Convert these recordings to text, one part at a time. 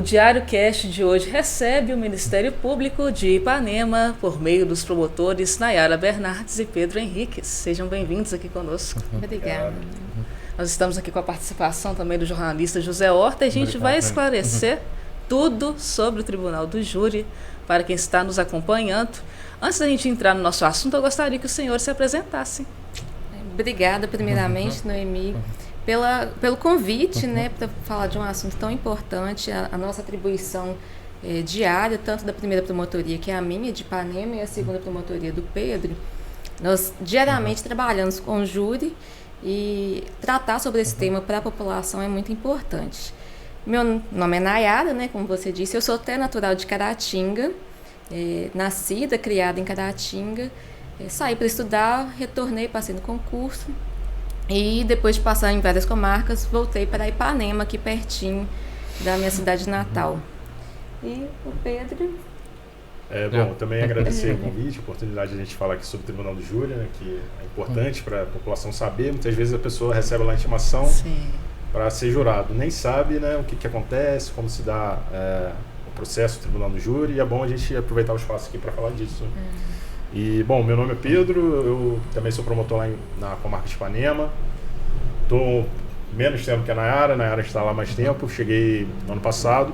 Diário Cast de hoje recebe o Ministério Público de Ipanema por meio dos promotores Nayara Bernardes e Pedro Henriques. Sejam bem-vindos aqui conosco. Obrigada. Nós estamos aqui com a participação também do jornalista José Horta e a gente vai esclarecer tudo sobre o Tribunal do Júri para quem está nos acompanhando. Antes da gente entrar no nosso assunto, eu gostaria que os senhores se apresentassem. Obrigada, primeiramente, Noemi, pelo convite, né, para falar de um assunto tão importante. A nossa atribuição diária, tanto da primeira promotoria, que é a minha, de Ipanema, e a segunda promotoria do Pedro. Nós diariamente trabalhamos com o júri e tratar sobre esse tema para a população é muito importante. Meu nome é Nayara, né, como você disse, eu sou até natural de Caratinga, nascida, criada em Caratinga, saí para estudar, retornei, passei no concurso e depois de passar em várias comarcas, voltei para Ipanema, aqui pertinho da minha cidade natal. E o Pedro... Bom, também agradecer o convite, a oportunidade de a gente falar aqui sobre o Tribunal do Júri, né, que é importante para a população saber. Muitas vezes a pessoa recebe lá a intimação para ser jurado, nem sabe, né, o que acontece, como se dá o processo do Tribunal do Júri, e é bom a gente aproveitar o espaço aqui para falar disso. E, bom, meu nome é Pedro, eu também sou promotor lá na comarca de Ipanema. Estou menos tempo que a Nayara está lá há mais tempo, cheguei no ano passado.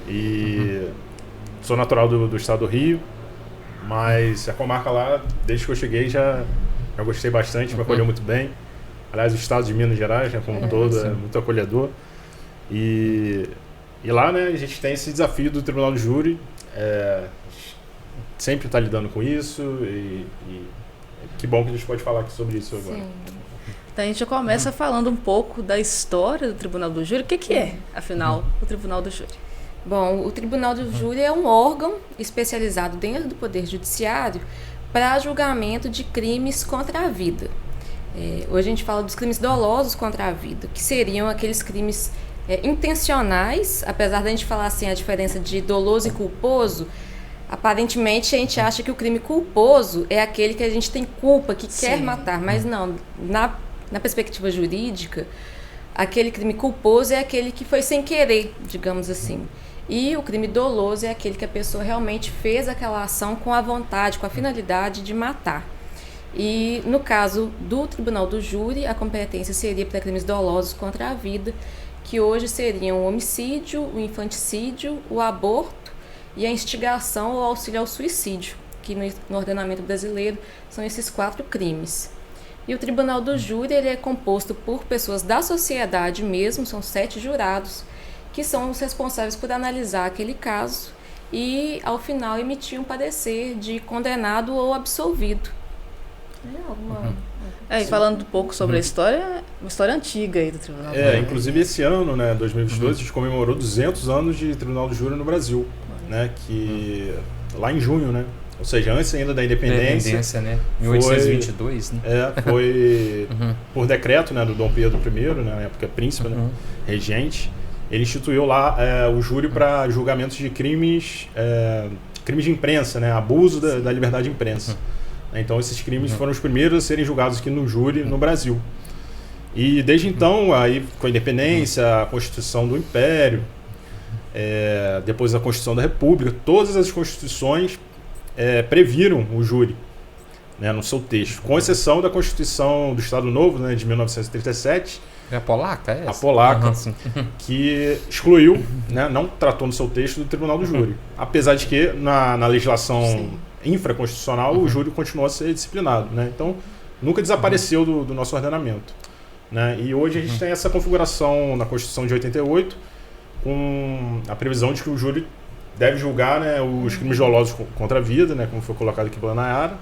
E sou natural do estado do Rio, mas a comarca lá, desde que eu cheguei, já gostei bastante, me acolheu muito bem. Aliás, o estado de Minas Gerais, né, como um todo, é muito acolhedor. E lá, né, a gente tem esse desafio do Tribunal do Júri, sempre está lidando com isso, e que bom que a gente pode falar aqui sobre isso agora. Então a gente começa falando um pouco da história do Tribunal do Júri. O que é, afinal, o Tribunal do Júri? Bom, o Tribunal do Júri é um órgão especializado dentro do Poder Judiciário para julgamento de crimes contra a vida. Hoje a gente fala dos crimes dolosos contra a vida, que seriam aqueles crimes intencionais, apesar da gente falar assim a diferença de doloso e culposo. Aparentemente a gente acha que o crime culposo é aquele que a gente tem culpa, que quer matar, mas não, na perspectiva jurídica, aquele crime culposo é aquele que foi sem querer, digamos assim. E o crime doloso é aquele que a pessoa realmente fez aquela ação com a vontade, com a finalidade de matar. E no caso do Tribunal do Júri, a competência seria para crimes dolosos contra a vida, que hoje seriam o homicídio, o infanticídio, o aborto e a instigação ou auxílio ao suicídio, que no ordenamento brasileiro são esses 4 crimes. E o Tribunal do Júri ele é composto por pessoas da sociedade mesmo, são 7 jurados, que são os responsáveis por analisar aquele caso e, ao final, emitir um parecer de condenado ou absolvido. E falando um pouco sobre a história, uma história antiga aí do Tribunal do Júri. Inclusive esse ano, né, 2022, a gente comemorou 200 anos de Tribunal do Júri no Brasil, né, que lá em junho, né, ou seja, antes ainda da independência, né, 1822, né? Foi por decreto, né, do Dom Pedro I, né, na época príncipe, né, regente, ele instituiu lá o júri para julgamentos de crimes de imprensa, né, abuso da liberdade de imprensa. Então esses crimes foram os primeiros a serem julgados aqui no júri no Brasil. E desde então, aí com a independência, a Constituição do Império, depois a Constituição da República, todas as constituições previram o júri, né, no seu texto, com exceção da Constituição do Estado Novo, né, de 1937. É a polaca? A polaca, que excluiu, né, não tratou no seu texto do Tribunal do Júri. Apesar de que na legislação infraconstitucional o júri continuou a ser disciplinado, né? Então nunca desapareceu do nosso ordenamento, né? E hoje a gente tem essa configuração na Constituição de 88 com a previsão de que o júri deve julgar, né, os crimes dolosos contra a vida, né, como foi colocado aqui pela Nayara.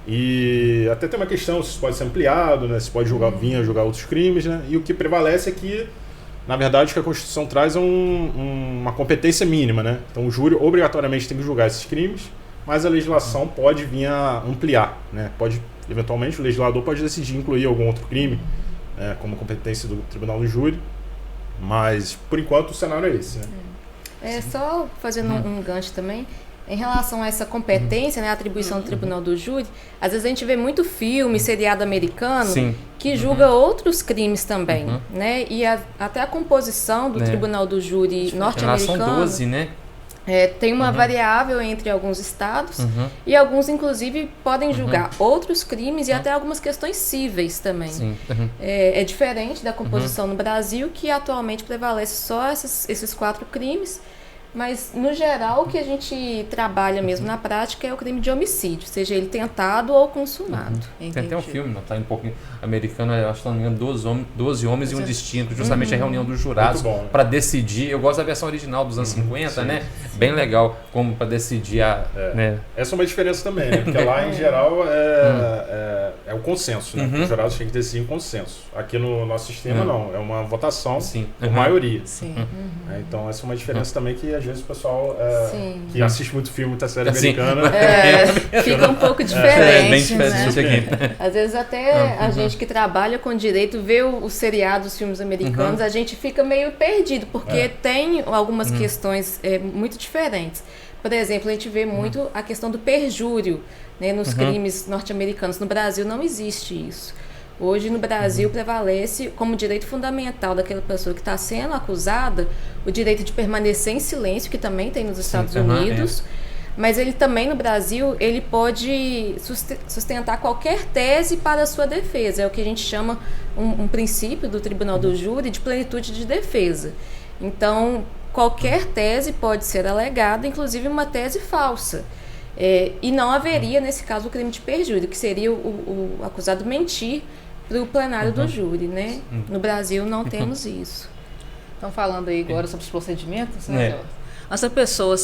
E até tem uma questão se pode ser ampliado, né, se pode vir a julgar outros crimes, né? E o que prevalece é que, na verdade, o que a Constituição traz é uma competência mínima, né? Então o júri obrigatoriamente tem que julgar esses crimes, mas a legislação pode vir a ampliar, né? Eventualmente o legislador pode decidir incluir algum outro crime, como competência do Tribunal do Júri, mas por enquanto o cenário é esse, né? Só fazendo um gancho também, Em relação a essa competência, né, a atribuição do tribunal do júri, às vezes a gente vê muito filme, seriado americano, que julga outros crimes também, né? E até a composição do tribunal do júri norte-americano... São 12, né? Tem uma variável entre alguns estados e alguns, inclusive, podem julgar outros crimes e até algumas questões cíveis também. É diferente da composição no Brasil, que atualmente prevalece só esses 4 crimes. Mas, no geral, o que a gente trabalha mesmo na prática é o crime de homicídio, seja ele tentado ou consumado. Tem até um filme, não tá um pouco americano, acho que não me engano, 12 homens e um distinto, justamente a reunião dos jurados para decidir. Eu gosto da versão original dos anos 50, né? Bem legal, como para decidir né? Essa é uma diferença também, né? Porque lá, em geral, é o consenso, né? Os jurados têm que decidir em consenso. Aqui no nosso sistema, não. É uma votação por maioria. Então, essa é uma diferença também que às vezes o pessoal que assiste muito filme, muita série americana... fica um pouco diferente, bem diferente, né? Às vezes até a gente que trabalha com direito vê os seriados, os filmes americanos, a gente fica meio perdido, porque tem algumas questões muito diferentes. Por exemplo, a gente vê muito a questão do perjúrio, né, nos crimes norte-americanos. No Brasil não existe isso. Hoje, no Brasil, prevalece como direito fundamental daquela pessoa que está sendo acusada o direito de permanecer em silêncio, que também tem nos Estados Unidos, mas ele também, no Brasil, ele pode sustentar qualquer tese para a sua defesa. É o que a gente chama um princípio do Tribunal do Júri de plenitude de defesa. Então, qualquer tese pode ser alegada, inclusive uma tese falsa. E não haveria, nesse caso, o crime de perjúrio, que seria o acusado mentir para o plenário do júri, né? No Brasil não temos isso. Estão falando aí agora sobre os procedimentos, né? Antes da pessoa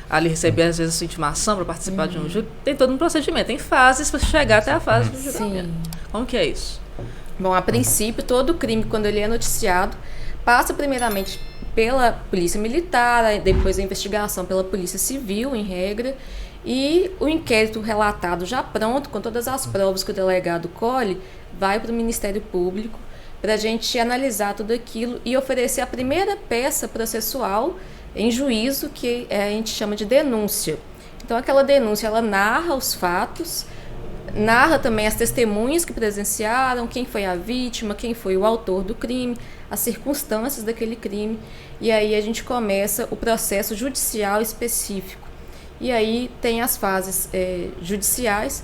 ali receber, às vezes, a sua intimação para participar de um júri, tem todo um procedimento, tem fases para chegar até a fase do julgamento. Como que é isso? Bom, a princípio, todo crime, quando ele é noticiado, passa primeiramente pela polícia militar, depois a investigação pela polícia civil, em regra, e o inquérito relatado já pronto, com todas as provas que o delegado colhe, vai para o Ministério Público para a gente analisar tudo aquilo e oferecer a primeira peça processual em juízo, que a gente chama de denúncia. Então, aquela denúncia, ela narra os fatos, narra também as testemunhas que presenciaram, quem foi a vítima, quem foi o autor do crime, as circunstâncias daquele crime, e aí a gente começa o processo judicial específico. E aí tem as fases judiciais.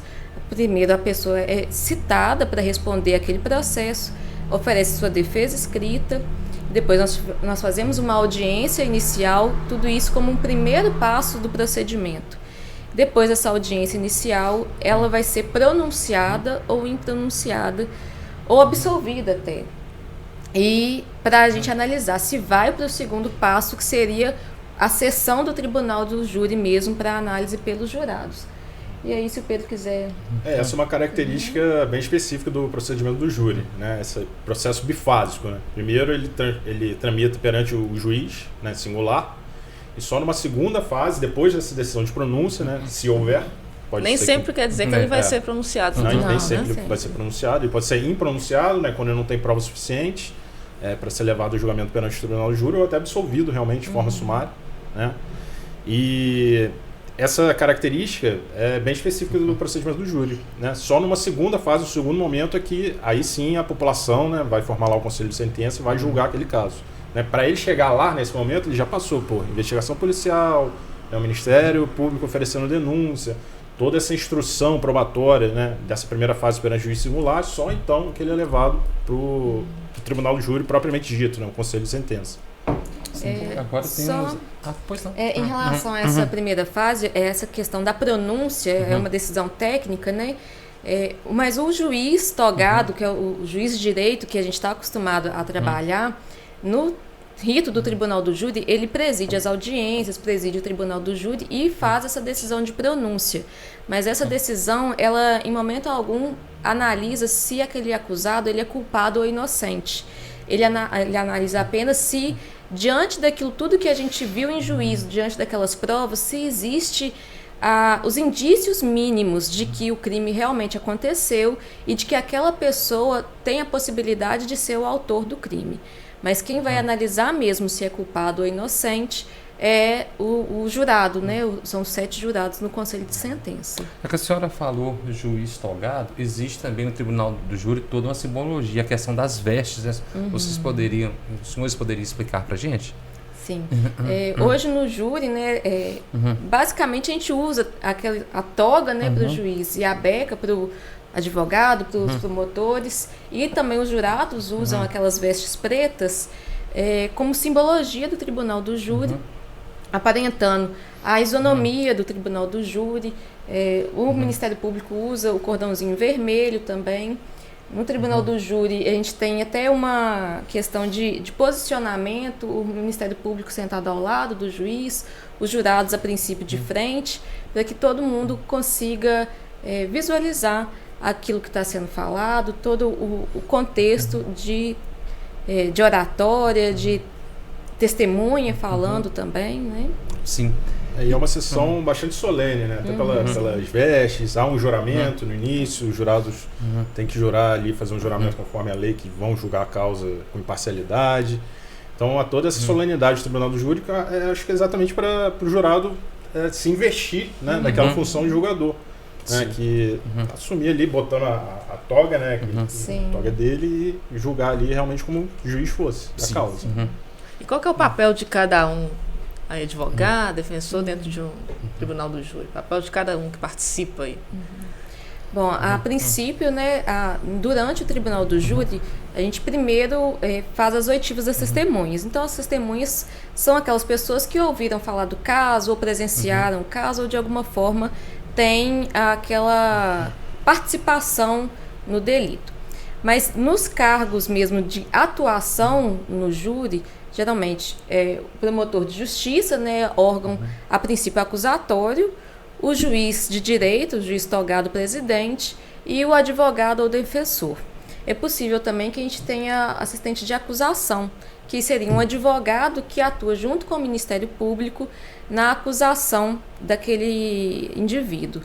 Primeiro, a pessoa é citada para responder aquele processo, oferece sua defesa escrita, depois nós fazemos uma audiência inicial, tudo isso como um primeiro passo do procedimento. Depois dessa audiência inicial, ela vai ser pronunciada ou impronunciada, ou absolvida até. E para a gente analisar se vai para o segundo passo, que seria a sessão do tribunal do júri mesmo, para análise pelos jurados. E aí, se o Pedro quiser... Essa é uma característica bem específica do procedimento do júri, né? Esse processo bifásico, né? Primeiro, ele tramita perante o juiz, né, singular, e só numa segunda fase, depois dessa decisão de pronúncia, né, se houver... Nem sempre quer dizer que ele vai ser pronunciado. Nem sempre ele vai ser pronunciado. Ele pode ser impronunciado, né, quando ele não tem prova suficiente para ser levado ao julgamento perante o tribunal do júri, ou até absolvido realmente de forma sumária, né? E essa característica é bem específica do procedimento do júri, né? Só numa segunda fase, no segundo momento, é que aí sim a população, né, vai formar lá o conselho de sentença e vai julgar aquele caso, né? Para ele chegar lá, nesse momento, ele já passou por investigação policial, né, o Ministério Público oferecendo denúncia, toda essa instrução probatória, né, dessa primeira fase perante o juiz singular, só então que ele é levado para o tribunal do júri propriamente dito, né, o conselho de sentença. Agora temos... pois não. Em relação a essa primeira fase, essa questão da pronúncia é uma decisão técnica, né? Mas o juiz togado, que é o juiz de direito que a gente está acostumado a trabalhar, no rito do tribunal do júri, ele preside as audiências, preside o tribunal do júri e faz essa decisão de pronúncia. Mas essa decisão, ela em momento algum analisa se aquele acusado ele é culpado ou inocente. Ele analisa apenas se, diante daquilo tudo que a gente viu em juízo, diante daquelas provas, se existe os indícios mínimos de que o crime realmente aconteceu e de que aquela pessoa tem a possibilidade de ser o autor do crime. Mas quem vai analisar mesmo se é culpado ou inocente é o jurado, né? São 7 jurados no conselho de sentença. É que a senhora falou juiz togado, existe também no tribunal do júri toda uma simbologia, a questão das vestes. Né? Os senhores poderiam explicar para a gente? Sim. Hoje no júri, né, basicamente a gente usa a toga, né, para o juiz e a beca para o advogado, para os promotores, e também os jurados usam aquelas vestes pretas como simbologia do tribunal do júri, aparentando a isonomia do tribunal do júri. O Ministério Público usa o cordãozinho vermelho também. No tribunal do júri, a gente tem até uma questão de posicionamento, o Ministério Público sentado ao lado do juiz, os jurados a princípio de frente, para que todo mundo consiga visualizar aquilo que está sendo falado, todo o contexto de oratória, de testemunha falando também, né? Sim. E é uma sessão bastante solene, né? Até pelas vestes, há um juramento no início, os jurados têm que jurar ali, fazer um juramento conforme a lei, que vão julgar a causa com imparcialidade. Então, há toda essa solenidade do Tribunal do Júri, acho que é exatamente para o jurado se investir, né, naquela função de julgador. Né, que assumir ali, botando a toga, né, a toga dele, e julgar ali realmente como juiz fosse da causa. E qual que é o papel de cada um? Advogado, defensor dentro de um tribunal do júri, papel de cada um que participa aí. Bom, a princípio, né, durante o tribunal do júri, a gente primeiro faz as oitivas das testemunhas. Então, as testemunhas são aquelas pessoas que ouviram falar do caso, ou presenciaram o caso, ou de alguma forma têm aquela participação no delito. Mas nos cargos mesmo de atuação no júri, geralmente o promotor de justiça, né, órgão a princípio acusatório, o juiz de direito, o juiz togado presidente e o advogado ou defensor. É possível também que a gente tenha assistente de acusação, que seria um advogado que atua junto com o Ministério Público na acusação daquele indivíduo.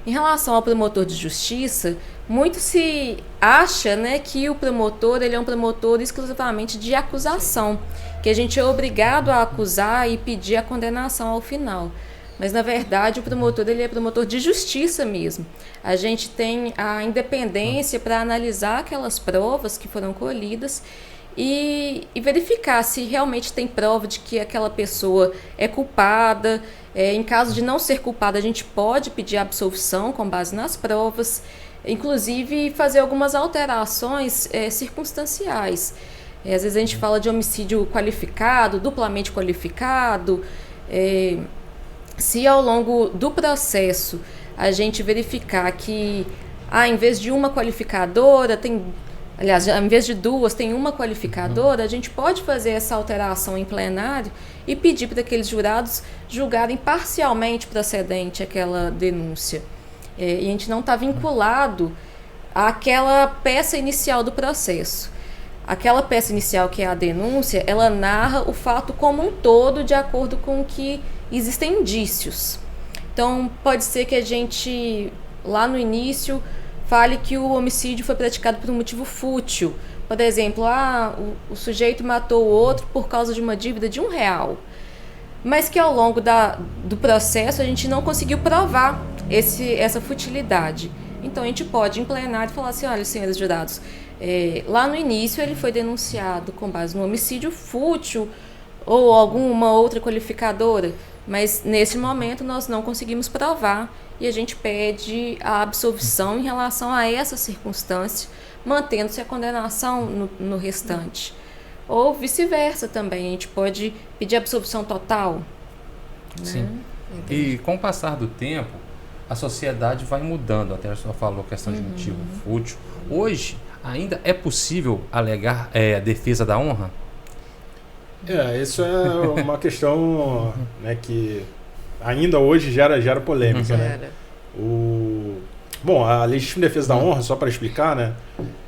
Em relação ao promotor de justiça, muito se acha, né, que o promotor ele é um promotor exclusivamente de acusação, que a gente é obrigado a acusar e pedir a condenação ao final. Mas, na verdade, o promotor ele é promotor de justiça mesmo. A gente tem a independência para analisar aquelas provas que foram colhidas e verificar se realmente tem prova de que aquela pessoa é culpada. Em caso de não ser culpada, a gente pode pedir absolvição com base nas provas, inclusive fazer algumas alterações circunstanciais. Às vezes a gente fala de homicídio qualificado, duplamente qualificado. Se ao longo do processo a gente verificar que, em vez de uma qualificadora, aliás, em vez de duas, tem uma qualificadora, a gente pode fazer essa alteração em plenário e pedir para aqueles jurados julgarem parcialmente procedente aquela denúncia. E a gente não está vinculado àquela peça inicial do processo. Aquela peça inicial, que é a denúncia, ela narra o fato como um todo de acordo com que existem indícios. Então, pode ser que a gente, lá no início, fale que o homicídio foi praticado por um motivo fútil. Por exemplo, o sujeito matou o outro por causa de uma dívida de R$1. Mas que ao longo do processo a gente não conseguiu provar essa futilidade. Então, a gente pode, em plenário, falar assim: olha, senhores jurados, lá no início ele foi denunciado com base no homicídio fútil ou alguma outra qualificadora, mas nesse momento nós não conseguimos provar e a gente pede a absolvição em relação a essa circunstância, mantendo-se a condenação no restante. Ou vice-versa também, a gente pode pedir absolvição total. Sim. E com o passar do tempo, a sociedade vai mudando. Até a senhora falou a questão de motivo fútil. Hoje, ainda é possível alegar a defesa da honra? Isso é uma questão, né, que ainda hoje gera polêmica. Né? Bom, a legítima defesa da honra, só para explicar, né,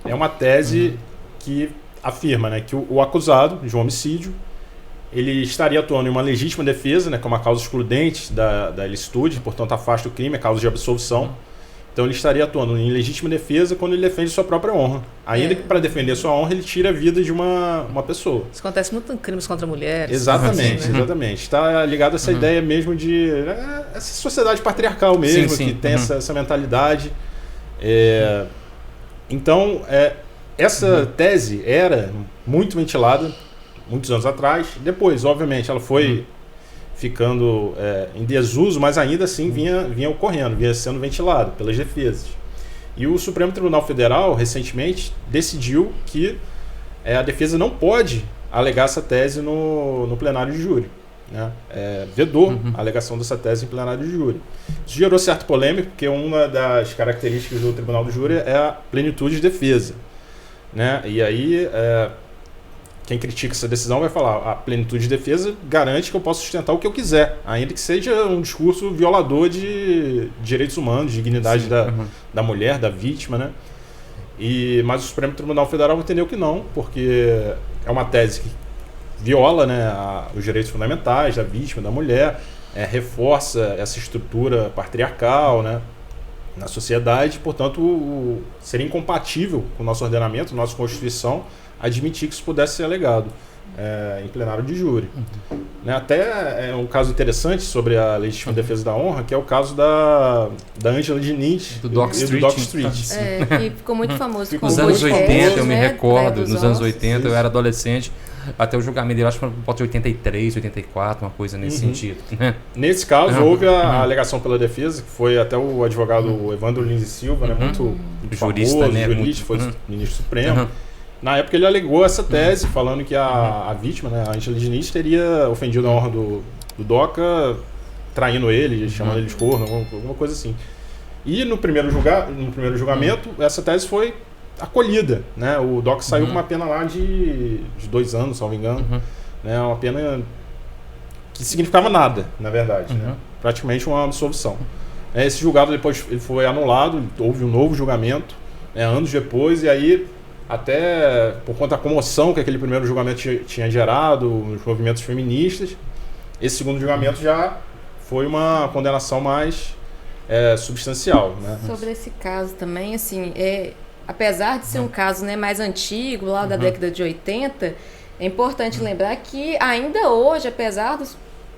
é uma tese que afirma, né, que o acusado de um homicídio ele estaria atuando em uma legítima defesa, né, que é uma causa excludente da ilicitude, portanto afasta o crime, é causa de absolvição. Então ele estaria atuando em legítima defesa quando ele defende sua própria honra. Ainda que para defender sua honra ele tira a vida de uma pessoa. Isso acontece muito em crimes contra mulheres. Exatamente, exatamente. Está ligado a essa ideia mesmo de essa sociedade patriarcal mesmo, que tem essa mentalidade. Então, essa tese era muito ventilada muitos anos atrás. Depois, obviamente, ela foi ficando em desuso, mas ainda assim vinha ocorrendo, vinha sendo ventilado pelas defesas. E o Supremo Tribunal Federal, recentemente, decidiu que a defesa não pode alegar essa tese no plenário de júri. Né? Vedou a alegação dessa tese em plenário de júri. Isso gerou certa polêmica, porque uma das características do Tribunal do Júri é a plenitude de defesa. Né? E aí, quem critica essa decisão vai falar: a plenitude de defesa garante que eu posso sustentar o que eu quiser, ainda que seja um discurso violador de direitos humanos, de dignidade da mulher, da vítima. Né? Mas o Supremo Tribunal Federal entendeu que não, porque é uma tese que viola, né, os direitos fundamentais da vítima, da mulher, reforça essa estrutura patriarcal, né, na sociedade, portanto seria incompatível com o nosso ordenamento, nossa Constituição, admitir que isso pudesse ser alegado em plenário de júri. Né, até um caso interessante sobre a legítima defesa da honra, que é o caso da Angela Diniz do Dock Street. Que ficou muito famoso. Nos anos 80, eu me recordo, nos anos 80, eu era adolescente, até o julgamento dele, acho que pode ser 83, 84, uma coisa nesse sentido. Né? Nesse caso, houve a alegação pela defesa, que foi até o advogado Evandro Lins e Silva, né, muito jurista, famoso, né, jurista, foi ministro supremo. Na época ele alegou essa tese, falando que a vítima, né, a Angela Diniz, teria ofendido a honra do Doca, traindo ele, chamando ele de corno, alguma coisa assim. E no primeiro julgamento, essa tese foi acolhida. Né? O Doca saiu com uma pena lá de 2 anos, se não me engano. Né? Uma pena que significava nada, na verdade. Né? Praticamente uma absolvição. Esse julgado depois ele foi anulado, houve um novo julgamento, anos depois, e aí, até por conta da comoção que aquele primeiro julgamento tinha gerado, os movimentos feministas, esse segundo julgamento já foi uma condenação mais substancial. Né? Sobre esse caso também, assim, apesar de ser um caso, né, mais antigo, lá da década de 80, é importante lembrar que ainda hoje, apesar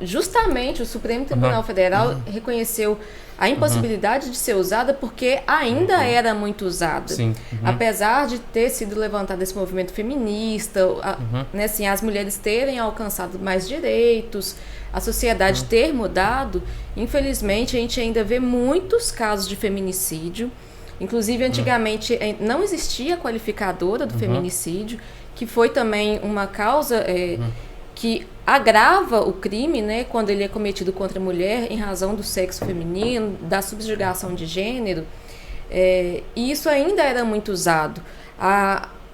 justamente o Supremo Tribunal Federal reconheceu a impossibilidade de ser usada porque ainda era muito usada. Apesar de ter sido levantado esse movimento feminista, né, assim, as mulheres terem alcançado mais direitos, a sociedade ter mudado, infelizmente a gente ainda vê muitos casos de feminicídio. Inclusive, antigamente não existia a qualificadora do feminicídio, que foi também uma causa que agrava o crime, né, quando ele é cometido contra a mulher em razão do sexo feminino, da subjugação de gênero. E isso ainda era muito usado.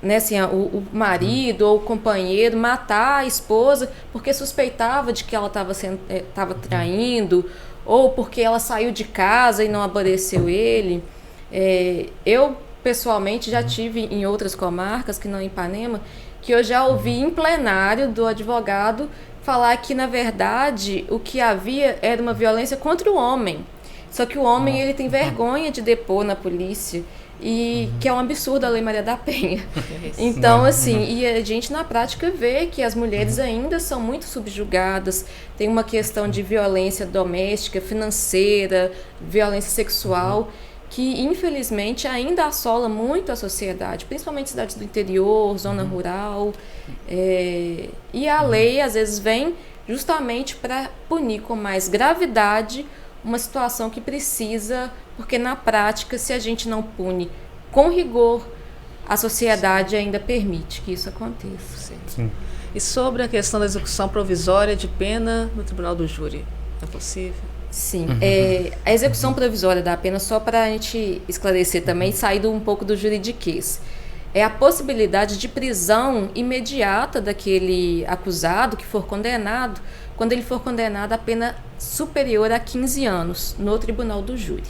Né, assim, o marido ou o companheiro matar a esposa porque suspeitava de que ela estava traindo, ou porque ela saiu de casa e não obedeceu ele. Eu, pessoalmente, já tive em outras comarcas, que não em Ipanema, que eu já ouvi em plenário do advogado falar que, na verdade, o que havia era uma violência contra o homem. Só que o homem ele tem vergonha de depor na polícia, e que é um absurdo a Lei Maria da Penha. Então, assim, e a gente na prática vê que as mulheres ainda são muito subjugadas, tem uma questão de violência doméstica, financeira, violência sexual, que infelizmente ainda assola muito a sociedade, principalmente cidades do interior, zona rural, e a lei às vezes vem justamente para punir com mais gravidade uma situação que precisa, porque na prática, se a gente não pune com rigor, a sociedade ainda permite que isso aconteça. Sim. E sobre a questão da execução provisória de pena no Tribunal do Júri, é possível? Sim, a execução provisória da pena, só para a gente esclarecer também, sair um pouco do juridiquês, é a possibilidade de prisão imediata daquele acusado que for condenado, quando ele for condenado a pena superior a 15 anos no Tribunal do Júri.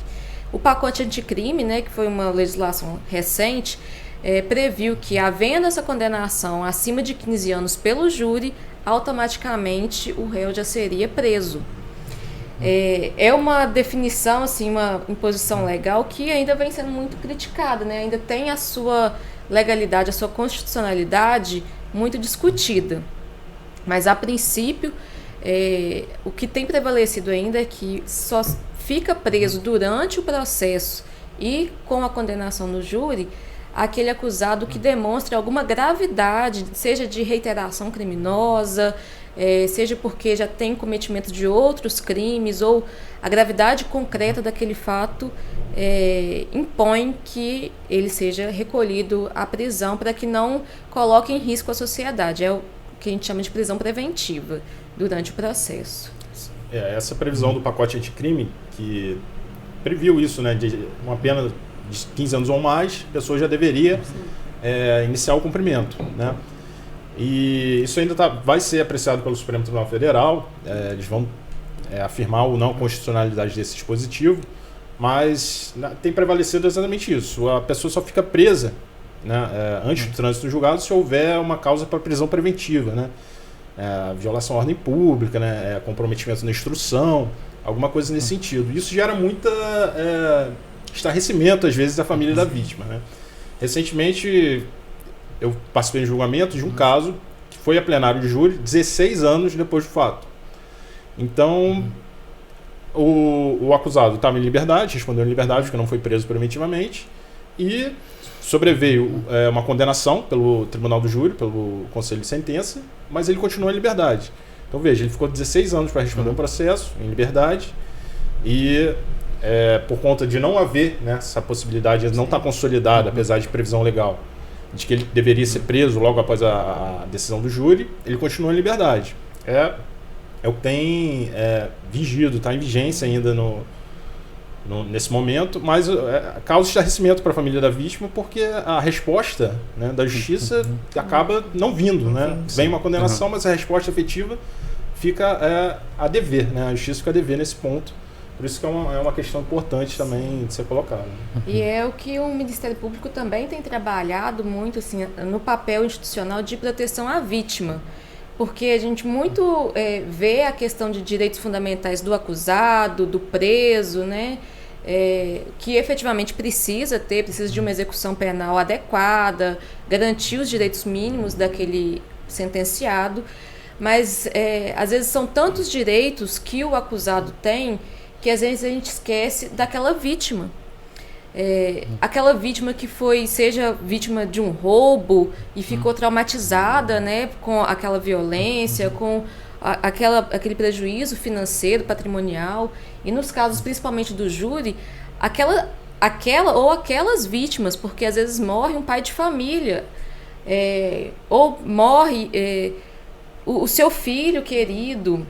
O pacote anticrime, né, que foi uma legislação recente, previu que, havendo essa condenação acima de 15 anos pelo júri, automaticamente o réu já seria preso. É uma definição, assim, uma imposição legal que ainda vem sendo muito criticada, né? Ainda tem a sua legalidade, a sua constitucionalidade muito discutida. Mas, a princípio, o que tem prevalecido ainda é que só fica preso durante o processo e com a condenação no júri aquele acusado que demonstre alguma gravidade, seja de reiteração criminosa, seja porque já tem cometimento de outros crimes, ou a gravidade concreta daquele fato impõe que ele seja recolhido à prisão para que não coloque em risco a sociedade. É o que a gente chama de prisão preventiva durante o processo. Essa previsão do pacote anticrime, que previu isso, né, de uma pena de 15 anos ou mais, a pessoa já deveria iniciar o cumprimento, né? E isso ainda vai ser apreciado pelo Supremo Tribunal Federal. Eles vão afirmar ou não a constitucionalidade desse dispositivo, mas tem prevalecido exatamente isso. A pessoa só fica presa, né, antes do trânsito no julgado se houver uma causa para prisão preventiva, né? Violação à ordem pública, né, comprometimento na instrução, alguma coisa nesse sentido. Isso gera muita estarrecimento, às vezes, da família da vítima, né? Recentemente, eu participei de julgamento de um caso que foi a plenário de júri 16 anos depois do fato. Então, o acusado estava em liberdade, respondeu em liberdade porque não foi preso preventivamente, e sobreveio uma condenação pelo tribunal do júri, pelo conselho de sentença, mas ele continuou em liberdade. Então, veja, ele ficou 16 anos para responder um processo em liberdade e, por conta de não haver, né, essa possibilidade, não estar consolidada, apesar de previsão legal, de que ele deveria ser preso logo após a decisão do júri, ele continua em liberdade. É o que tem vigido, está em vigência ainda nesse momento, mas causa estarrecimento para a família da vítima, porque a resposta, né, da justiça acaba não vindo, né? Vem uma condenação, mas a resposta efetiva fica a dever, né? A justiça fica a dever nesse ponto. Por isso que é uma questão importante também de ser colocada. E é o que o Ministério Público também tem trabalhado muito, assim, no papel institucional de proteção à vítima. Porque a gente muito vê a questão de direitos fundamentais do acusado, do preso, né? Que efetivamente precisa de uma execução penal adequada, garantir os direitos mínimos daquele sentenciado, mas às vezes são tantos direitos que o acusado tem que às vezes a gente esquece daquela vítima. Aquela vítima que seja vítima de um roubo e ficou traumatizada, né, com aquela violência, com aquele prejuízo financeiro, patrimonial, e nos casos principalmente do júri, aquelas vítimas, porque às vezes morre um pai de família, ou morre o seu filho querido,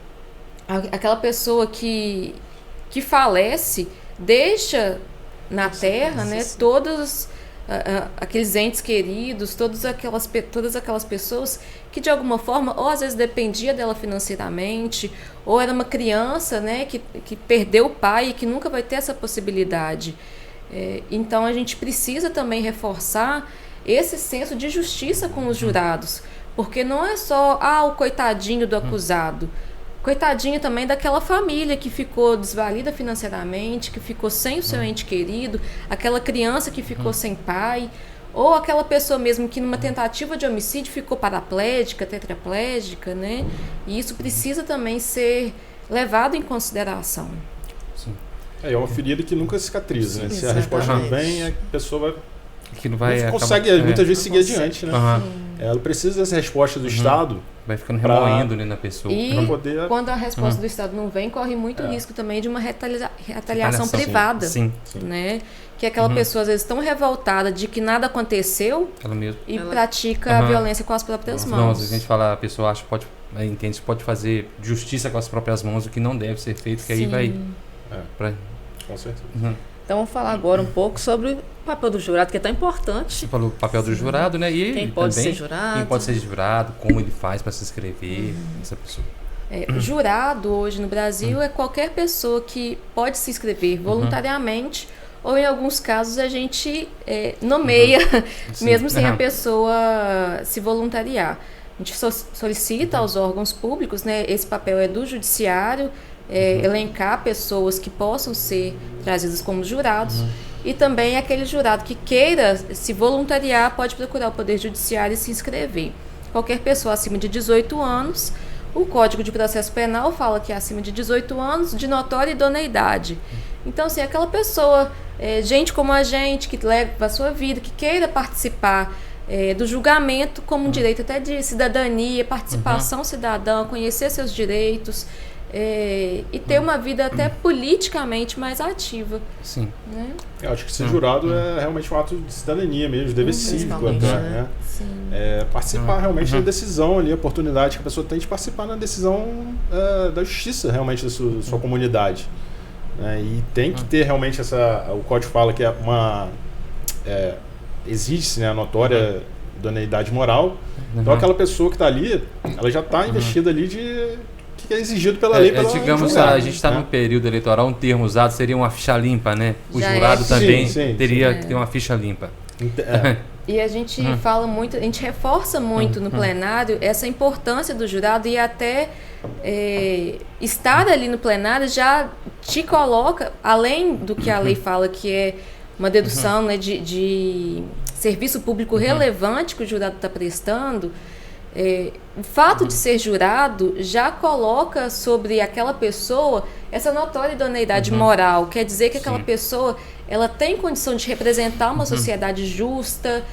aquela pessoa que falece, deixa na terra, né, todos aqueles entes queridos, todas aquelas pessoas que de alguma forma, ou às vezes dependia dela financeiramente, ou era uma criança, né, que perdeu o pai e que nunca vai ter essa possibilidade. Então a gente precisa também reforçar esse senso de justiça com os jurados, porque não é só o coitadinho do acusado, coitadinho também daquela família que ficou desvalida financeiramente, que ficou sem o seu ente querido, aquela criança que ficou sem pai, ou aquela pessoa mesmo que numa tentativa de homicídio ficou paraplégica, tetraplégica, né? E isso precisa também ser levado em consideração. Sim. É uma ferida que nunca cicatriza, né? Se a resposta não vem, a pessoa não consegue muitas vezes seguir adiante, né? Ela precisa dessa resposta do Estado. Vai ficando remoendo na pessoa. E quando a resposta do Estado não vem, corre muito risco também de uma retaliação privada. Sim. Né? Que aquela pessoa às vezes tão revoltada de que nada aconteceu e pratica a violência com as próprias mãos. Não, às vezes a gente fala, a pessoa entende que pode fazer justiça com as próprias mãos, o que não deve ser feito, que aí vai... Com certeza. Então vamos falar agora um pouco sobre o papel do jurado, que é tão importante. Você falou o papel do jurado, né? E quem pode ser jurado. Quem pode ser jurado, como ele faz para se inscrever, essa pessoa. Jurado hoje no Brasil é qualquer pessoa que pode se inscrever voluntariamente, ou em alguns casos a gente nomeia, mesmo sem a pessoa se voluntariar. A gente solicita aos órgãos públicos, né? Esse papel é do judiciário, elencar pessoas que possam ser trazidas como jurados, e também aquele jurado que queira se voluntariar pode procurar o Poder Judiciário e se inscrever. Qualquer pessoa acima de 18 anos, o Código de Processo Penal fala que é acima de 18 anos, de notória idoneidade. Então, assim, aquela pessoa, gente como a gente, que leva a sua vida, que queira participar do julgamento como um direito até de cidadania, participação cidadã, conhecer seus direitos, e ter uma vida até politicamente mais ativa. Sim. Né? Eu acho que ser jurado é realmente um ato de cidadania mesmo, de dever cívico até, né? Participar realmente da decisão ali, a oportunidade que a pessoa tem de participar na decisão da justiça realmente da sua comunidade. E tem que ter realmente o código fala que existe, né, a notória idoneidade moral. Então aquela pessoa que está ali, ela já está investida ali que é exigido pela lei. Digamos, a gente está num período eleitoral, um termo usado seria uma ficha limpa, né? O jurado também teria que ter uma ficha limpa. E a gente fala muito, a gente reforça muito no plenário essa importância do jurado, e até estar ali no plenário já te coloca, além do que a lei fala, que é uma dedução, né, de serviço público relevante que o jurado está prestando. O fato de ser jurado já coloca sobre aquela pessoa essa notória idoneidade moral. Quer dizer que aquela pessoa ela tem condição de representar uma sociedade justa,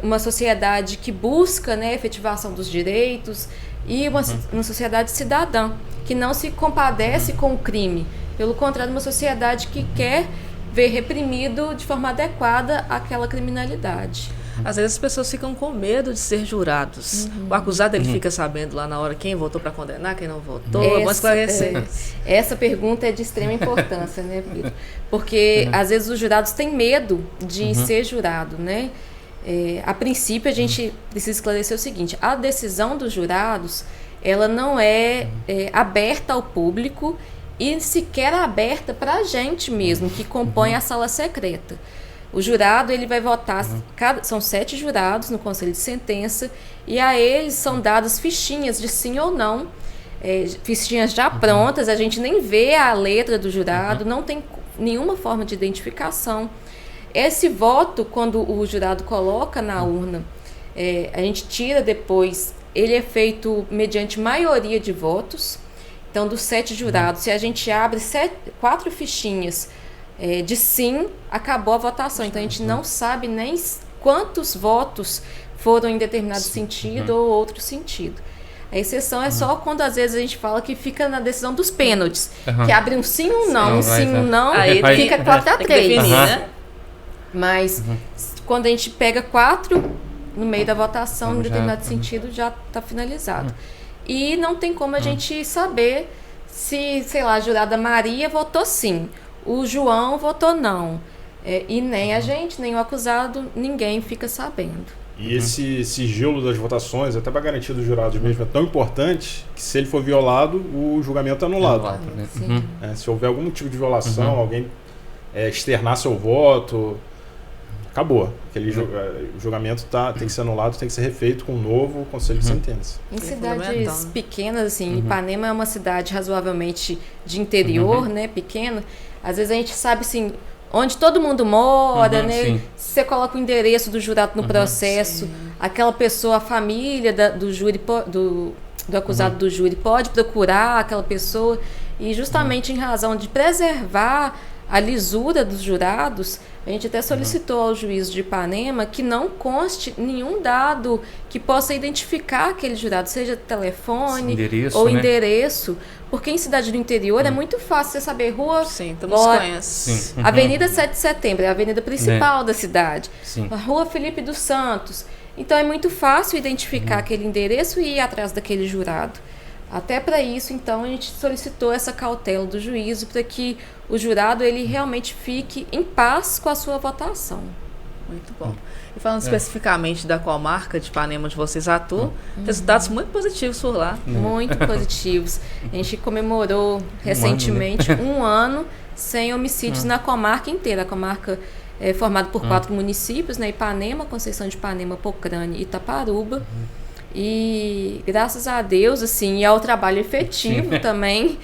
uma sociedade que busca, né, a efetivação dos direitos, e uma sociedade cidadã, que não se compadece com o crime. Pelo contrário, uma sociedade que quer ver reprimido de forma adequada aquela criminalidade. Às vezes as pessoas ficam com medo de ser jurados. O acusado ele fica sabendo lá na hora quem votou para condenar, quem não votou. Vamos esclarecer. Essa pergunta é de extrema importância, né, Pedro? Porque às vezes os jurados têm medo de ser jurado, né? A princípio a gente precisa esclarecer o seguinte: a decisão dos jurados ela não é aberta ao público e sequer aberta para a gente mesmo que compõe a sala secreta. O jurado ele vai votar, são 7 jurados no conselho de sentença, e a eles são dadas fichinhas de sim ou não, fichinhas já prontas, a gente nem vê a letra do jurado, não tem nenhuma forma de identificação. Esse voto, quando o jurado coloca na urna, a gente tira depois, ele é feito mediante maioria de votos. Então, dos 7 jurados, se a gente abre 4 fichinhas de sim, acabou a votação. Então a gente não sabe nem quantos votos foram em determinado sentido ou outro sentido. A exceção é só quando às vezes a gente fala que fica na decisão dos pênaltis, que abre um sim, um não, um sim, um não, aí fica 4-3. Né? Mas quando a gente pega 4 no meio da votação, em determinado sentido, já está finalizado. E não tem como a gente saber se, sei lá, a jurada Maria votou sim, o João votou não. E nem a gente, nem o acusado, ninguém fica sabendo. E esse sigilo das votações, até para garantia dos jurados mesmo, é tão importante que se ele for violado, o julgamento é anulado. Se houver algum tipo de violação, alguém externar seu voto, acabou. Aquele julgamento tem que ser anulado, tem que ser refeito com um novo conselho de sentença. Em cidades pequenas, assim, Ipanema é uma cidade razoavelmente de interior, né, pequena. Às vezes a gente sabe, assim, onde todo mundo mora, né? Sim. Se você coloca o endereço do jurado no processo, aquela pessoa, a família do júri, do acusado do júri pode procurar aquela pessoa, e justamente em razão de preservar a lisura dos jurados, a gente até solicitou ao juiz de Ipanema que não conste nenhum dado que possa identificar aquele jurado, seja telefone ou endereço, porque em cidade do interior é muito fácil você saber rua. Sim, todos conhecem. Avenida 7 de Setembro é a avenida principal da cidade. A Rua Felipe dos Santos. Então é muito fácil identificar aquele endereço e ir atrás daquele jurado. Até para isso, então, a gente solicitou essa cautela do juízo para que o jurado ele realmente fique em paz com a sua votação. Muito bom. E falando especificamente da comarca de Ipanema, onde vocês atuam, resultados muito positivos por lá. Muito positivos. A gente comemorou recentemente um ano sem homicídios na comarca inteira. A comarca é formada por 4 municípios, né? Ipanema, Conceição de Ipanema, Pocrane e Itaparuba. E graças a Deus, assim, e ao trabalho efetivo também,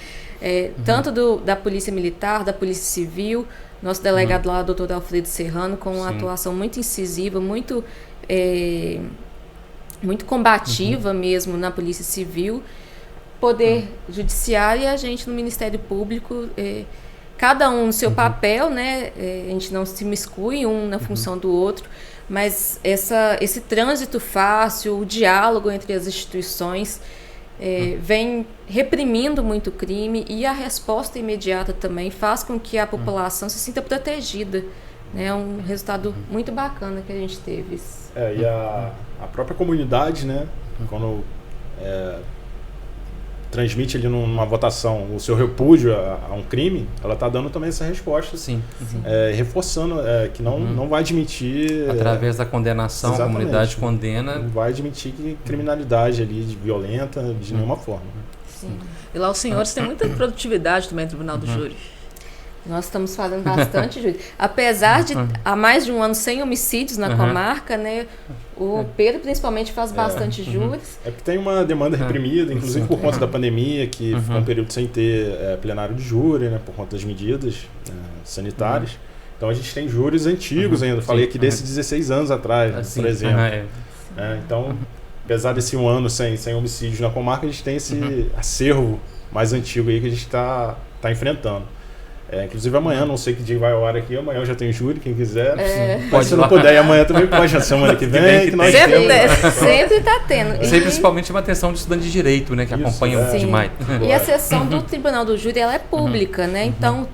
tanto da Polícia Militar, da Polícia Civil, nosso delegado lá, doutor Alfredo Serrano, com uma atuação muito incisiva, muito combativa mesmo na Polícia Civil, Poder Judiciário e a gente no Ministério Público, cada um no seu papel, né? A gente não se miscui um na função do outro, mas esse trânsito fácil, o diálogo entre as instituições vem reprimindo muito crime, e a resposta imediata também faz com que a população se sinta protegida. É um resultado muito bacana que a gente teve. E a própria comunidade, né, quando transmite ali numa votação o seu repúdio a um crime, ela está dando também essa resposta. Sim. Reforçando que não vai admitir... Através da condenação, a comunidade condena... Não vai admitir que criminalidade ali violenta de nenhuma forma. Sim. E lá os senhores têm muita produtividade também no Tribunal do Júri. Nós estamos fazendo bastante, Júlio. Apesar de há mais de um ano sem homicídios na comarca, né? O Pedro principalmente faz bastante júris. É porque tem uma demanda reprimida, inclusive por conta da pandemia, que ficou um período sem ter plenário de júri, né? Por conta das medidas sanitárias. Então a gente tem júris antigos ainda. Falei aqui desses 16 anos atrás, por exemplo. Então, apesar desse um ano sem homicídios na comarca, a gente tem esse acervo mais antigo aí que a gente está enfrentando. Inclusive amanhã, não sei que dia vai ao ar aqui, amanhã eu já tenho júri, quem quiser. Mas se não puder, amanhã também pode, na semana que vem. Sempre está tendo. Isso aí principalmente uma atenção de estudante de direito, né, que acompanha demais. E a sessão do Tribunal do Júri, ela é pública, né? Então,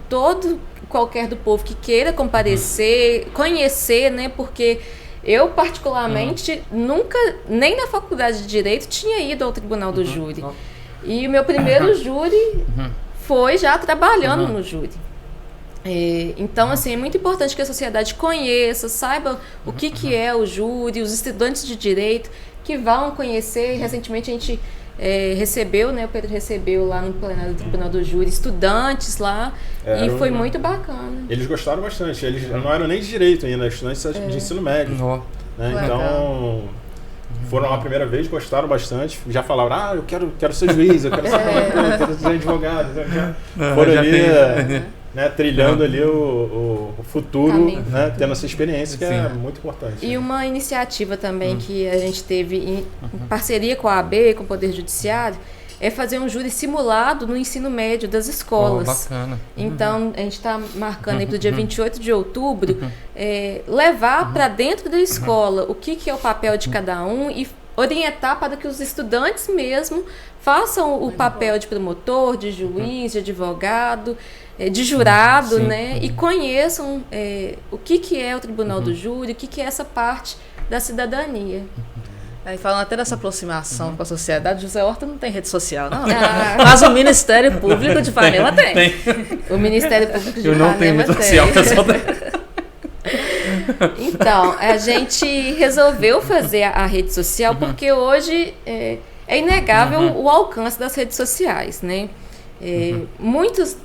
qualquer do povo que queira comparecer, conhecer, né? Porque eu, particularmente, nunca, nem na faculdade de Direito, tinha ido ao Tribunal do Júri. E o meu primeiro júri foi já trabalhando no júri. Então, assim, é muito importante que a sociedade conheça, saiba o que é o júri, os estudantes de direito que vão conhecer. Recentemente a gente recebeu, né, o Pedro recebeu lá no plenário do Tribunal do Júri estudantes lá, e foi muito bacana. Eles gostaram bastante, eles não eram nem de direito ainda, estudantes de ensino médio. Né? Então, foram lá a primeira vez, gostaram bastante, já falaram, eu quero ser juiz, eu quero ser advogado. Foram ali... Né, trilhando ali o futuro, né, tendo essa experiência que é muito importante. E uma iniciativa também que a gente teve em parceria com a AB, com o Poder Judiciário, é fazer um júri simulado no ensino médio das escolas. Bacana. Então, a gente está marcando aí para o dia 28 de outubro, levar para dentro da escola o que é o papel de cada um e orientar para que os estudantes mesmo façam o papel de promotor, de juiz, de advogado, de jurado, né? E conheçam o que é o Tribunal do Júri, o que é essa parte da cidadania. Aí falando até dessa aproximação com a sociedade, José Horta não tem rede social, não. Mas o Ministério Público de Ipanema tem. O Ministério Público de Ipanema tem. Eu não tenho rede social, pessoal. Então, a gente resolveu fazer a rede social porque hoje é inegável o alcance das redes sociais, né? Muitos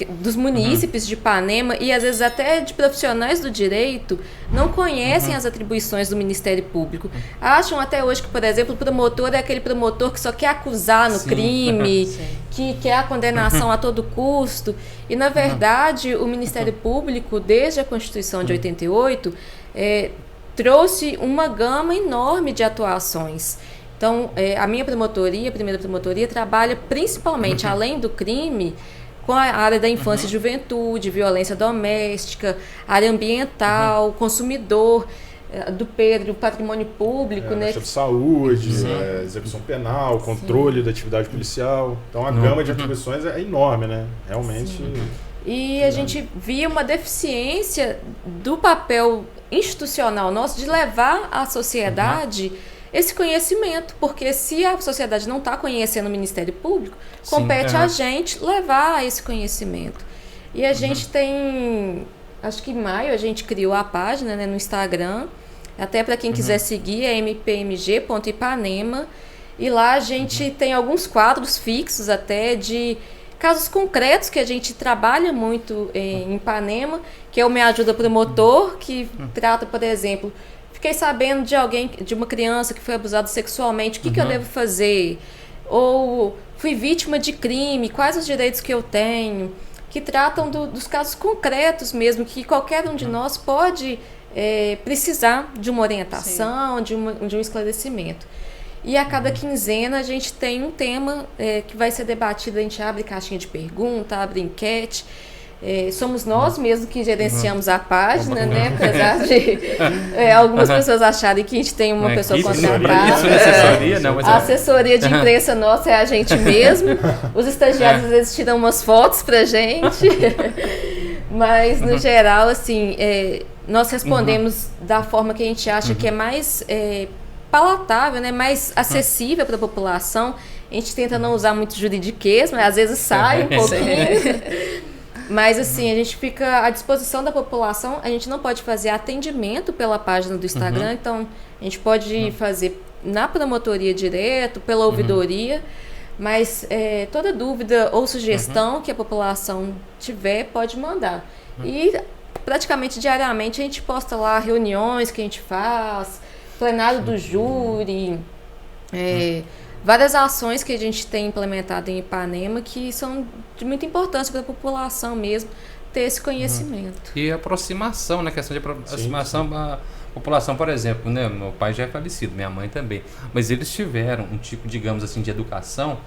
dos munícipes de Ipanema e às vezes até de profissionais do direito não conhecem as atribuições do Ministério Público. Acham até hoje que, por exemplo, o promotor é aquele promotor que só quer acusar no crime, que quer a condenação a todo custo. E, na verdade, o Ministério Público, desde a Constituição de 88, trouxe uma gama enorme de atuações. Então, a minha promotoria, a primeira promotoria, trabalha principalmente, além do crime, com a área da infância e juventude, violência doméstica, área ambiental, consumidor, do Pedro, patrimônio público, né? Saúde, execução penal, controle da atividade policial. Então a gama de atribuições é enorme, né? Realmente. E a gente via uma deficiência do papel institucional nosso de levar à sociedade esse conhecimento, porque se a sociedade não está conhecendo o Ministério Público, compete a gente levar esse conhecimento. E a gente tem, acho que em maio a gente criou a página, né, no Instagram, até para quem quiser seguir, é mpmg.ipanema, e lá a gente tem alguns quadros fixos até de casos concretos que a gente trabalha muito em Ipanema, que é o Me Ajuda Promotor, que trata, por exemplo, fiquei sabendo de uma criança que foi abusada sexualmente, o que eu devo fazer? Ou fui vítima de crime, quais os direitos que eu tenho? Que tratam dos casos concretos mesmo, que qualquer um de nós pode precisar de uma orientação, de um esclarecimento. E a cada quinzena a gente tem um tema que vai ser debatido, a gente abre caixinha de pergunta, abre enquete. Somos nós mesmos que gerenciamos a página, né? Apesar de algumas pessoas acharem que a gente tem uma pessoa contratada. Isso é assessoria? Não, mas a assessoria de imprensa nossa é a gente mesmo. Os estagiários às vezes tiram umas fotos pra gente. Mas, no geral, assim, nós respondemos da forma que a gente acha que é mais palatável, né? Mais acessível para a população. A gente tenta não usar muito juridiquês, mas às vezes sai um pouquinho. Mas, assim, a gente fica à disposição da população. A gente não pode fazer atendimento pela página do Instagram, então a gente pode fazer na promotoria direto, pela ouvidoria, mas toda dúvida ou sugestão que a população tiver, pode mandar. E praticamente diariamente a gente posta lá reuniões que a gente faz, plenário do júri, várias ações que a gente tem implementado em Ipanema que são de muita importância para a população mesmo ter esse conhecimento. E a aproximação, né? Questão de aproximação da população, por exemplo, né? Meu pai já é falecido, minha mãe também, mas eles tiveram um tipo, digamos assim, de educação.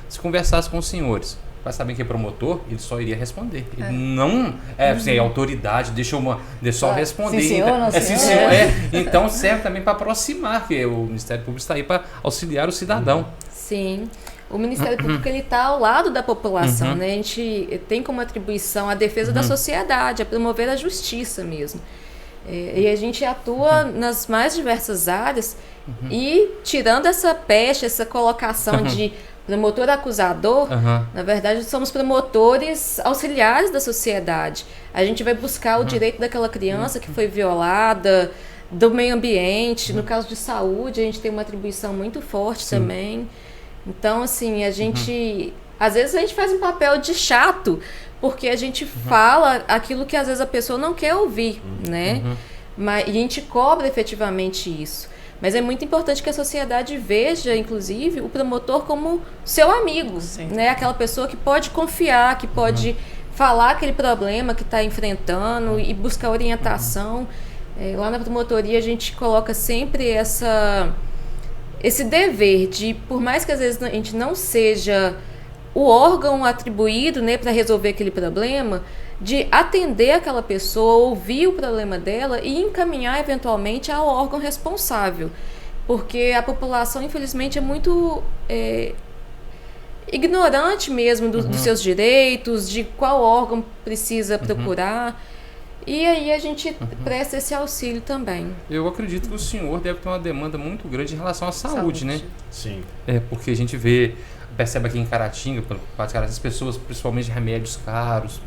Se conversasse com os senhores, para saber que é promotor, ele só iria responder. Ele não assim, autoridade, deixa eu só responder. Sim, senhor, não, senhor. Então serve também para aproximar, que o Ministério Público está aí para auxiliar o cidadão. Sim. O Ministério Público está ao lado da população, né? A gente tem como atribuição a defesa da sociedade, a promover a justiça mesmo. E a gente atua nas mais diversas áreas e tirando essa pecha, essa colocação de promotor acusador, na verdade somos promotores auxiliares da sociedade. A gente vai buscar o direito daquela criança que foi violada, do meio ambiente, no caso de saúde a gente tem uma atribuição muito forte também. Então, assim, a gente às vezes a gente faz um papel de chato, porque a gente fala aquilo que às vezes a pessoa não quer ouvir, né? Mas, e a gente cobra efetivamente isso. Mas é muito importante que a sociedade veja, inclusive, o promotor como seu amigo, né? Aquela pessoa que pode confiar, que pode falar aquele problema que está enfrentando e buscar orientação. Lá na promotoria a gente coloca sempre esse dever de, por mais que às vezes a gente não seja o órgão atribuído, né, para resolver aquele problema, de atender aquela pessoa, ouvir o problema dela e encaminhar eventualmente ao órgão responsável. Porque a população, infelizmente, é muito ignorante mesmo dos seus direitos, de qual órgão precisa procurar. E aí a gente presta esse auxílio também. Eu acredito que o senhor deve ter uma demanda muito grande em relação à saúde, né? Sim. Porque a gente percebe aqui em Caratinga, as pessoas, principalmente remédios caros,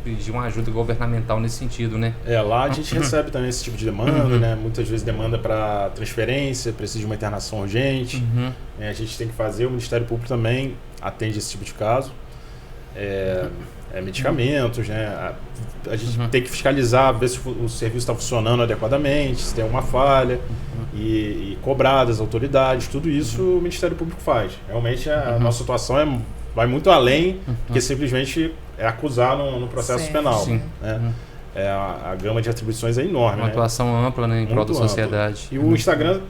pedir uma ajuda governamental nesse sentido, né? Lá a gente recebe também esse tipo de demanda, né? Muitas vezes demanda para transferência, precisa de uma internação urgente. A gente tem que fazer, o Ministério Público também atende esse tipo de caso. Medicamentos, né? A gente tem que fiscalizar, ver se o serviço está funcionando adequadamente, se tem alguma falha, e cobrar das autoridades, tudo isso o Ministério Público faz. Realmente a nossa atuação vai muito além do que simplesmente acusar no processo penal. Né? A gama de atribuições é enorme. Uma atuação ampla, né, em prol da sociedade. E o Instagram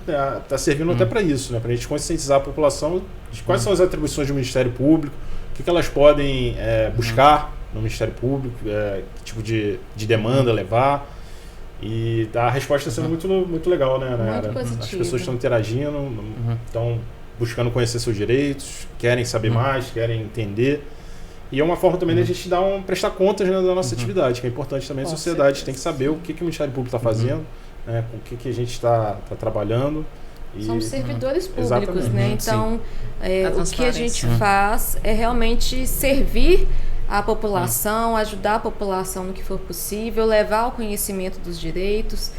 está servindo até para isso, né? Para a gente conscientizar a população de quais são as atribuições do Ministério Público, o que elas podem buscar no Ministério Público, que tipo de demanda levar. E a resposta está sendo muito legal, né? Muito positiva. As pessoas estão interagindo, estão buscando conhecer seus direitos, querem saber mais, querem entender. E é uma forma também da gente prestar contas, né, da nossa atividade, que é importante também. A sociedade tem que saber o que o Ministério Público está fazendo, né, com o que a gente está trabalhando. Somos servidores públicos, né? Então, o que a gente faz é realmente servir a população, ajudar a população no que for possível, levar ao conhecimento dos direitos.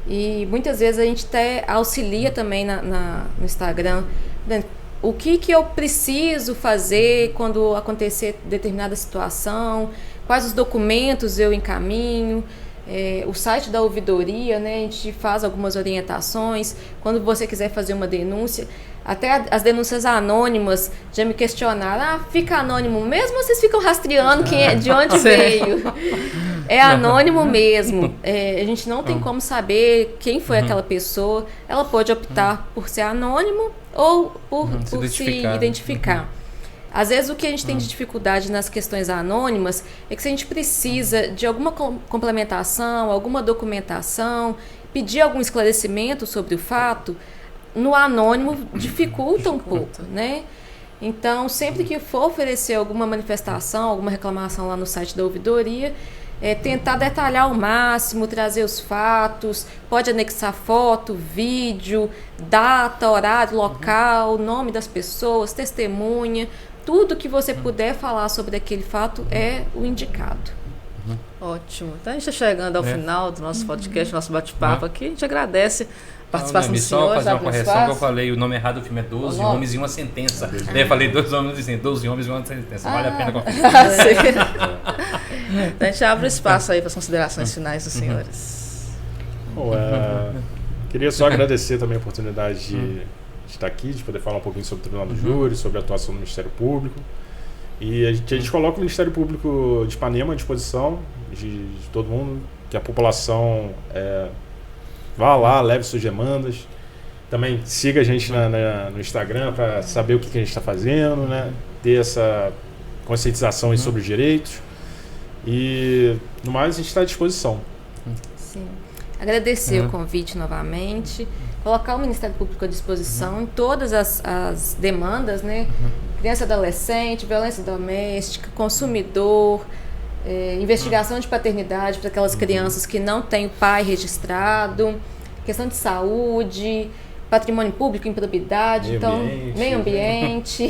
E muitas vezes a gente até auxilia também no Instagram, né? O que eu preciso fazer quando acontecer determinada situação, quais os documentos eu encaminho. o site da ouvidoria, né, a gente faz algumas orientações. Quando você quiser fazer uma denúncia, até as denúncias anônimas já me questionaram, fica anônimo mesmo ou vocês ficam rastreando de onde veio? É anônimo mesmo. A gente não tem como saber quem foi aquela pessoa. Ela pode optar por ser anônimo ou por se identificar. Às vezes o que a gente tem de dificuldade nas questões anônimas é que se a gente precisa de alguma complementação, alguma documentação, pedir algum esclarecimento sobre o fato, no anônimo dificulta um pouco, né? Então, sempre que for oferecer alguma manifestação, alguma reclamação lá no site da ouvidoria, tentar detalhar ao máximo, trazer os fatos, pode anexar foto, vídeo, data, horário, local, nome das pessoas, testemunha, tudo que você puder falar sobre aquele fato é o indicado. Ótimo. Então a gente está chegando ao final do nosso podcast, nosso bate-papo aqui. A gente agradece a participação do senhor. Só fazer uma correção que eu falei, o nome errado do filme é 12 Homens e uma Sentença. Eu falei 12 Homens e uma Sentença. Vale a pena conferir. Então a gente abre espaço aí para as considerações finais dos senhores. Bom, queria só agradecer também a oportunidade de estar aqui, de poder falar um pouquinho sobre o Tribunal do Júri, sobre a atuação do Ministério Público. E a gente coloca o Ministério Público de Ipanema à disposição de todo mundo, que a população vá lá, leve suas demandas. Também siga a gente no Instagram para saber o que a gente está fazendo, né? Ter essa conscientização aí sobre os direitos. E, no mais, a gente está à disposição. Sim. Agradecer o convite novamente, colocar o Ministério Público à disposição em todas as demandas, né? Criança e adolescente, violência doméstica, consumidor, investigação de paternidade para aquelas crianças que não têm o pai registrado, questão de saúde, patrimônio público, improbidade, meio ambiente.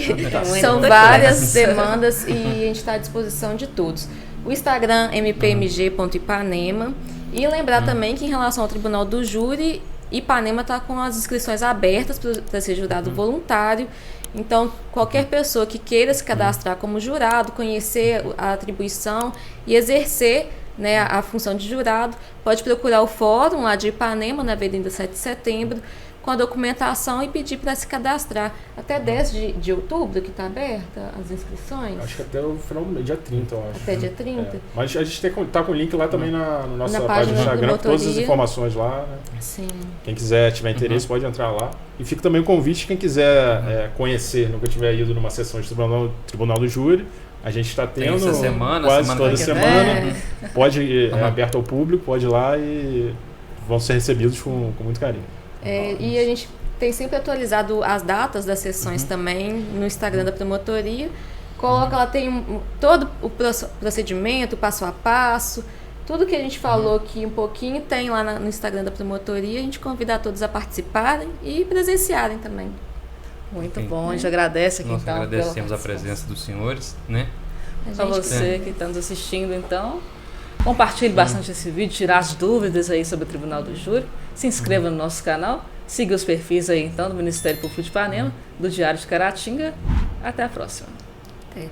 São várias demandas e a gente está à disposição de todos. O Instagram mpmg.ipanema. E lembrar também que em relação ao Tribunal do Júri, Ipanema está com as inscrições abertas para ser jurado voluntário. Então, qualquer pessoa que queira se cadastrar como jurado, conhecer a atribuição e exercer, né, a função de jurado, pode procurar o fórum lá de Ipanema, na Avenida 7 de Setembro, com a documentação e pedir para se cadastrar. Até 10 de outubro que está aberta as inscrições? Acho que até o final do mês, dia 30, eu acho. Até dia 30? Mas a gente está com o link lá também na nossa página do Instagram, com todas as informações lá. Né? Sim. Quem tiver interesse pode entrar lá. E fica também o convite, quem quiser conhecer, nunca tiver ido numa sessão de Tribunal do Júri, a gente está tendo quase toda semana. Pode, aberto ao público, pode ir lá e vão ser recebidos com muito carinho. E a gente tem sempre atualizado as datas das sessões também no Instagram da promotoria. Coloca lá, tem todo o procedimento, passo a passo, tudo que a gente falou aqui um pouquinho tem lá no Instagram da promotoria. A gente convida a todos a participarem e presenciarem também. Muito bom, a gente agradece aqui. Nós agradecemos a presença dos senhores, né? Para você que está nos assistindo, então, compartilhe bastante esse vídeo, tirar as dúvidas aí sobre o Tribunal do Júri. Se inscreva no nosso canal, siga os perfis aí então do Ministério Público de Ipanema, do Diário de Caratinga. Até a próxima. Até.